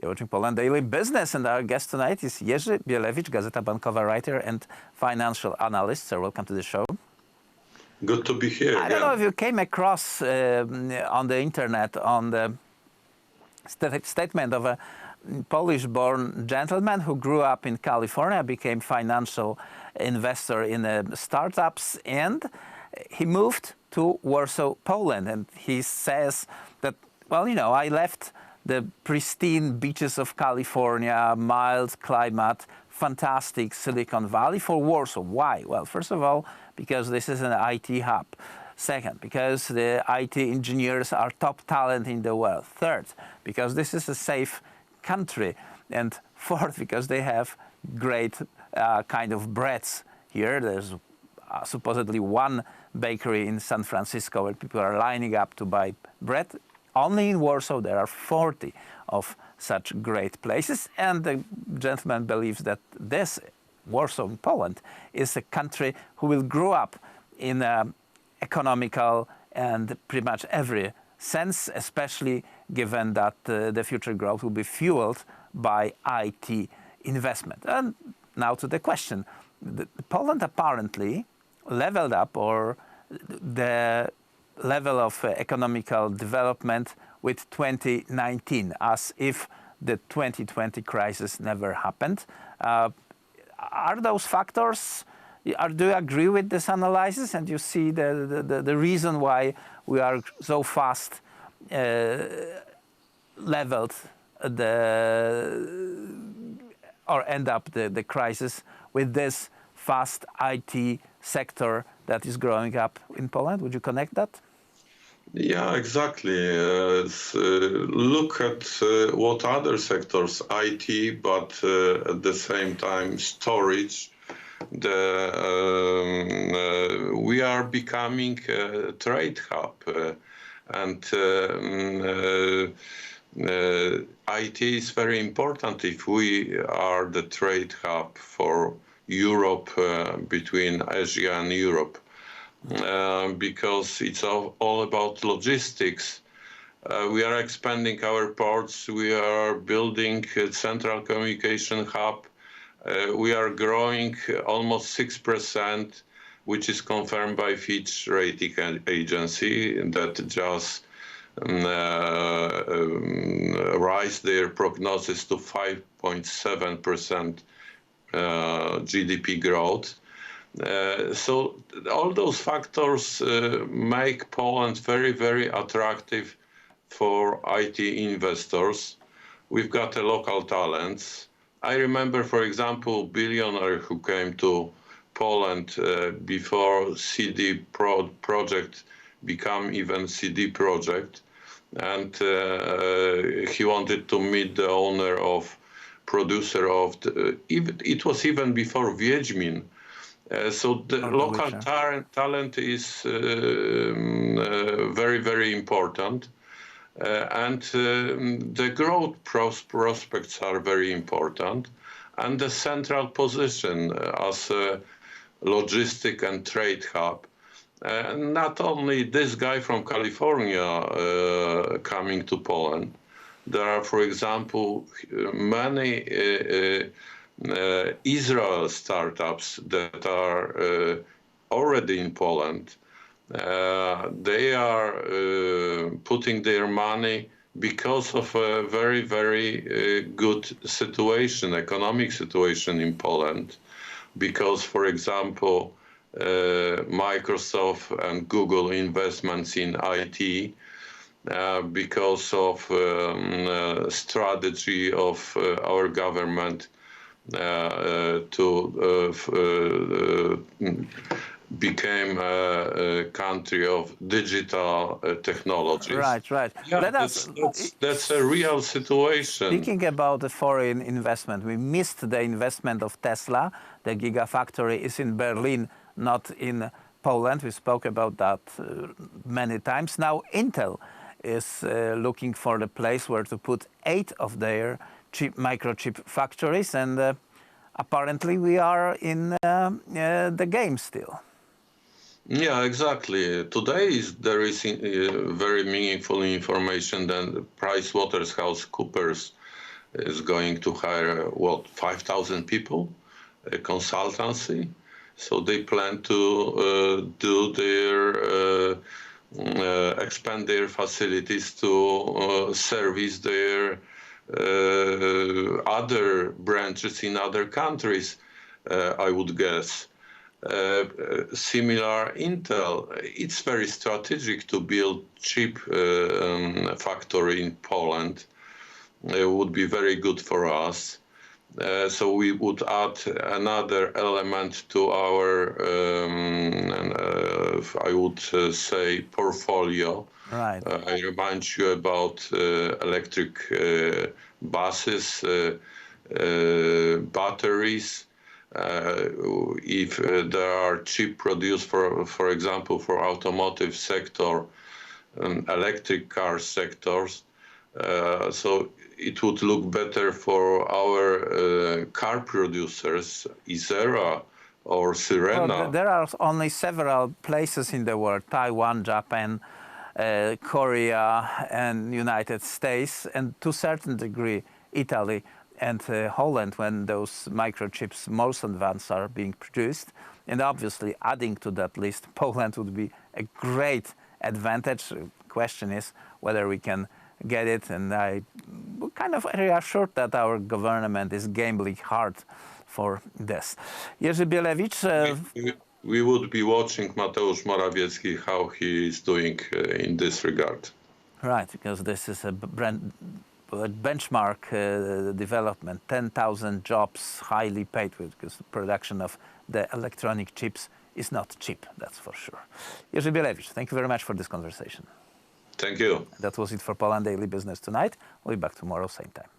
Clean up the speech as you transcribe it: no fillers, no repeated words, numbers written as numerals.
You're watching Poland Daily Business, and our guest tonight is Jerzy Bielewicz, Gazeta Bankowa writer and financial analyst. So welcome to the show. Good to be here. I don't know if you came across on the internet on the statement of a Polish-born gentleman who grew up in California, became financial investor in startups, and he moved to Warsaw, Poland. And he says that, well, you know, I left the pristine beaches of California, mild climate, fantastic Silicon Valley for Warsaw. Why? Well, first of all, because this is an IT hub. Second, because the IT engineers are top talent in the world. Third, because this is a safe country. And fourth, because they have great kind of breads here. There's supposedly one bakery in San Francisco where people are lining up to buy bread. Only in Warsaw there are 40 of such great places, and the gentleman believes that this Warsaw in Poland is a country who will grow up in economical and pretty much every sense, especially given that the future growth will be fueled by IT investment. And now to the question. Poland apparently leveled up, or the level of economical development with 2019, as if the 2020 crisis never happened. Are those factors, do you agree with this analysis, and you see the reason why we are so fast leveled or end up the crisis with this fast IT sector that is growing up in Poland? Would you connect that? Yeah, exactly. Look at what other sectors, IT, but at the same time storage. We are becoming a trade hub, and IT is very important if we are the trade hub for Europe, between Asia and Europe. Because it's all about logistics. We are expanding our ports, we are building a central communication hub, we are growing almost 6%, which is confirmed by Fitch rating agency that just raised their prognosis to 5.7% GDP growth. So all those factors make Poland very, very attractive for IT investors. We've got local talents. I remember, for example, billionaire who came to Poland before CD project become even CD project, and he wanted to meet the owner of producer of it was even before Wiedźmin. So the local talent is very, very important, and the growth prospects are very important, and the central position as a logistic and trade hub. Not only this guy from California coming to Poland. There are, for example, many Israel startups that are already in Poland. They are putting their money because of a very, very good situation, economic situation in Poland. Because, for example, Microsoft and Google investments in IT, because of strategy of our government to became a country of digital technologies. Right. Yeah, that's a real situation. Speaking about the foreign investment, we missed the investment of Tesla. The Gigafactory is in Berlin, not in Poland. We spoke about that many times. Now Intel is looking for the place where to put 8 of their microchip factories, and apparently we are in the game still. Yeah, exactly. Today there is very meaningful information that PricewaterhouseCoopers is going to hire, 5,000 people, a consultancy. So they plan to expand their facilities to service their other branches in other countries, I would guess. Similar Intel, it's very strategic to build chip factory in Poland. It would be very good for us. So we would add another element to our, I would say, portfolio. Right. I remind you about electric buses, batteries. If there are chip produced, for example, for automotive sector, electric car sectors, so it would look better for our car producers, Isera or Sirena. Well, there are only several places in the world: Taiwan, Japan, Korea, and United States, and to a certain degree, Italy and Holland, when those microchips most advanced are being produced. And obviously, adding to that list, Poland would be a great advantage. The question is whether we can get it, and I kind of reassured that our government is gambling hard for this. Jerzy Bielewicz. We would be watching Mateusz Morawiecki, how he is doing in this regard. Right, because this is a benchmark development, 10,000 jobs, highly paid, because the production of the electronic chips is not cheap, that's for sure. Jerzy Bielewicz, thank you very much for this conversation. Thank you. That was it for Poland Daily Business tonight. We'll be back tomorrow, same time.